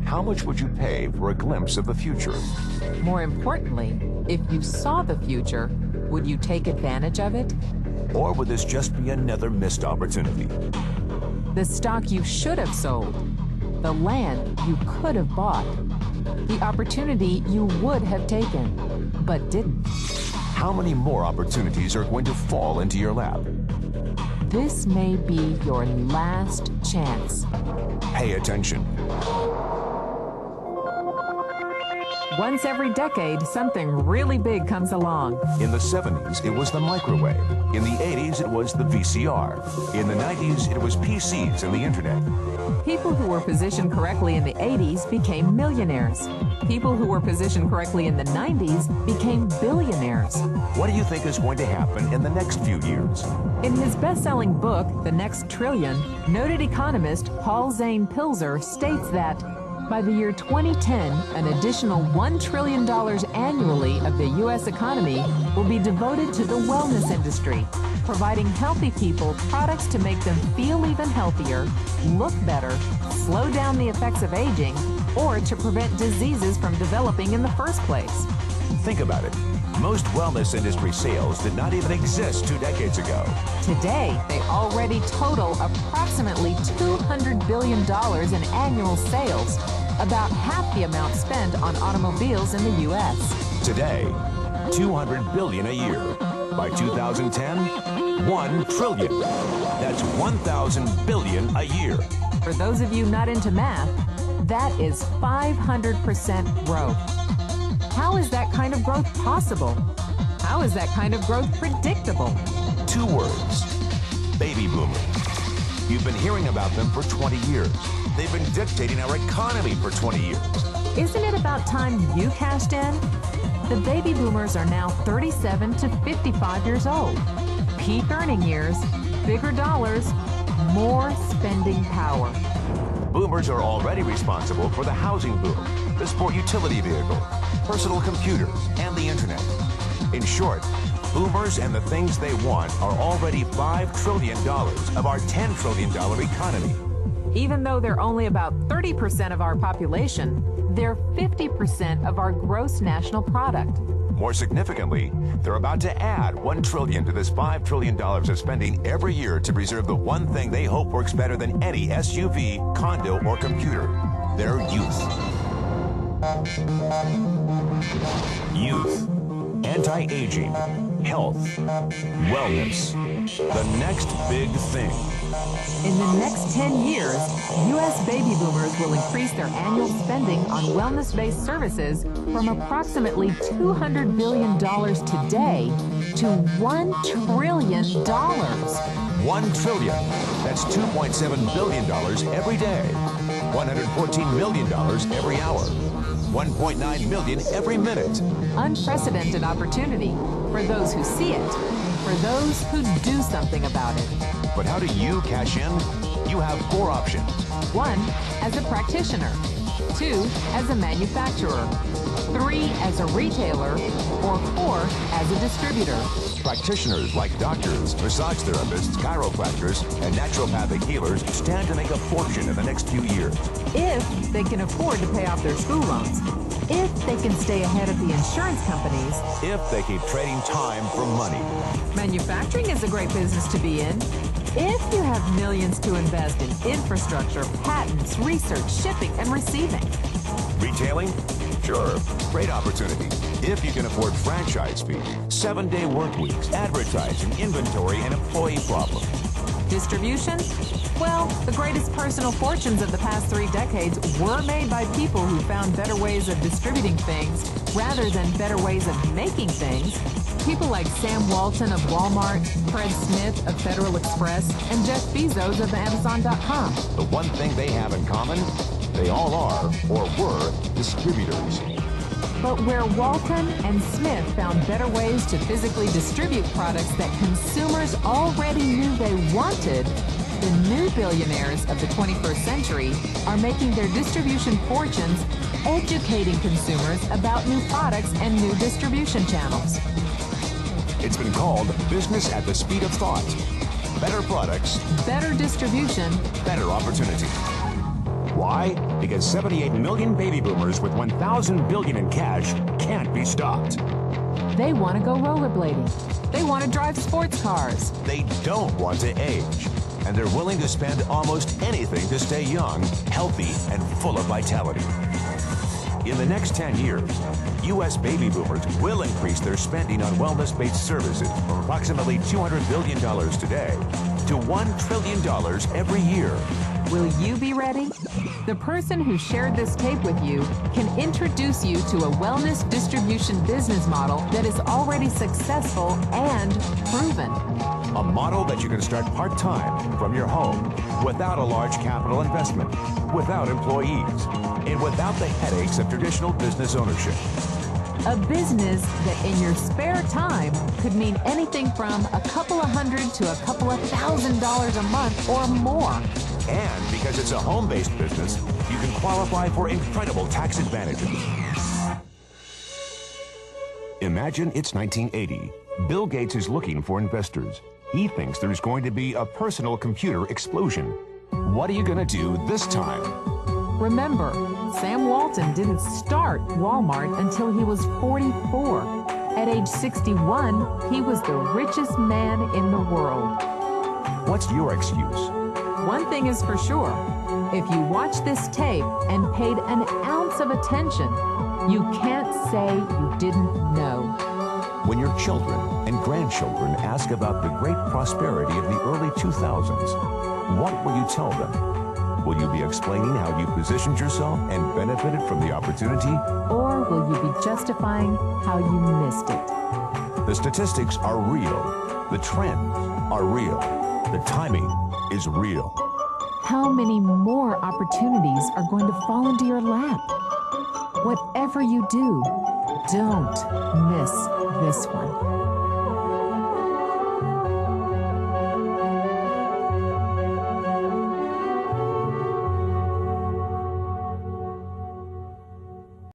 How much would you pay for a glimpse of the future? More importantly, if you saw the future, would you take advantage of it? Or would this just be another missed opportunity? The stock you should have sold, the land you could have bought, the opportunity you would have taken, but didn't. How many more opportunities are going to fall into your lap? This may be your last chance. Pay attention. Once every decade, something really big comes along. In the 70s, it was the microwave. In the 80s, it was the VCR. In the 90s, it was PCs and the internet. People who were positioned correctly in the 80s became millionaires. People who were positioned correctly in the 90s became billionaires. What do you think is going to happen in the next few years? In his best-selling book, The Next Trillion, noted economist Paul Zane Pilzer states that by the year 2010, an additional $1 trillion annually of the U.S. economy will be devoted to the wellness industry, providing healthy people products to make them feel even healthier, look better, slow down the effects of aging, or to prevent diseases from developing in the first place. Think about it. Most wellness industry sales did not even exist 2 decades ago. Today, they already total approximately $200 billion in annual sales, about half the amount spent on automobiles in the U.S. Today, $200 billion a year. By 2010, $1 trillion. That's 1,000 billion a year. For those of you not into math, that is 500% growth. How is that kind of growth possible? How is that kind of growth predictable? 2 words. Baby boomers. You've been hearing about them for 20 years. They've been dictating our economy for 20 years. Isn't it about time you cashed in? The baby boomers are now 37 to 55 years old. Peak earning years, bigger dollars, more spending power. Boomers are already responsible for the housing boom, the sport utility vehicle, personal computers, and the internet. In short, boomers and the things they want are already $5 trillion of our $10 trillion economy. Even though they're only about 30% of our population, they're 50% of our gross national product. More significantly, they're about to add $1 trillion to this $5 trillion of spending every year to preserve the one thing they hope works better than any SUV, condo, or computer: their youth. Youth, anti-aging, health, wellness, the next big thing. In the next 10 years, U.S. baby boomers will increase their annual spending on wellness-based services from approximately $200 billion today to $1 trillion. $1 trillion. That's $2.7 billion every day. $114 million every hour. 1.9 million every minute. Unprecedented opportunity for those who see it, for those who do something about it. But how do you cash in? You have 4 options. 1, as a practitioner. 2, as a manufacturer. 3, as a retailer. Or 4, as a distributor. Practitioners like doctors, massage therapists, chiropractors, and naturopathic healers stand to make a fortune in the next few years. If they can afford to pay off their school loans. If they can stay ahead of the insurance companies. If they keep trading time for money. Manufacturing is a great business to be in. If you have millions to invest in infrastructure, patents, research, shipping, and receiving. Retailing? Sure, great opportunity. If you can afford franchise fees, 7-day work weeks, advertising, inventory, and employee problems. Distribution? Well, the greatest personal fortunes of the past 3 decades were made by people who found better ways of distributing things rather than better ways of making things. People like Sam Walton of Walmart, Fred Smith of Federal Express, and Jeff Bezos of Amazon.com. The one thing they have in common, they all are, or were, distributors. But where Walton and Smith found better ways to physically distribute products that consumers already knew they wanted, the new billionaires of the 21st century are making their distribution fortunes educating consumers about new products and new distribution channels. It's been called business at the speed of thought. better products, better distribution, better opportunity. Why? Because 78 million baby boomers with 1,000 billion in cash can't be stopped. They want to go rollerblading. They want to drive sports cars. They don't want to age. And they're willing to spend almost anything to stay young, healthy, and full of vitality. In the next 10 years, U.S. baby boomers will increase their spending on wellness-based services from approximately $200 billion today to $1 trillion every year. Will you be ready? The person who shared this tape with you can introduce you to a wellness distribution business model that is already successful and proven. A model that you can start part-time from your home without a large capital investment, without employees, and without the headaches of traditional business ownership. A business that in your spare time could mean anything from a couple of $100 to a couple of $1,000 a month or more. And because it's a home-based business, you can qualify for incredible tax advantages. Imagine it's 1980. Bill Gates is looking for investors. He thinks there's going to be a personal computer explosion. What are you going to do this time? Remember, Sam Walton didn't start Walmart until he was 44. At age 61, he was the richest man in the world. What's your excuse? One thing is for sure, if you watch this tape and paid an ounce of attention, you can't say you didn't know. When your children and grandchildren ask about the great prosperity of the early 2000s, what will you tell them? Will you be explaining how you positioned yourself and benefited from the opportunity? Or will you be justifying how you missed it? The statistics are real. The trends are real. The timing is real. How many more opportunities are going to fall into your lap? Whatever you do, don't miss this one.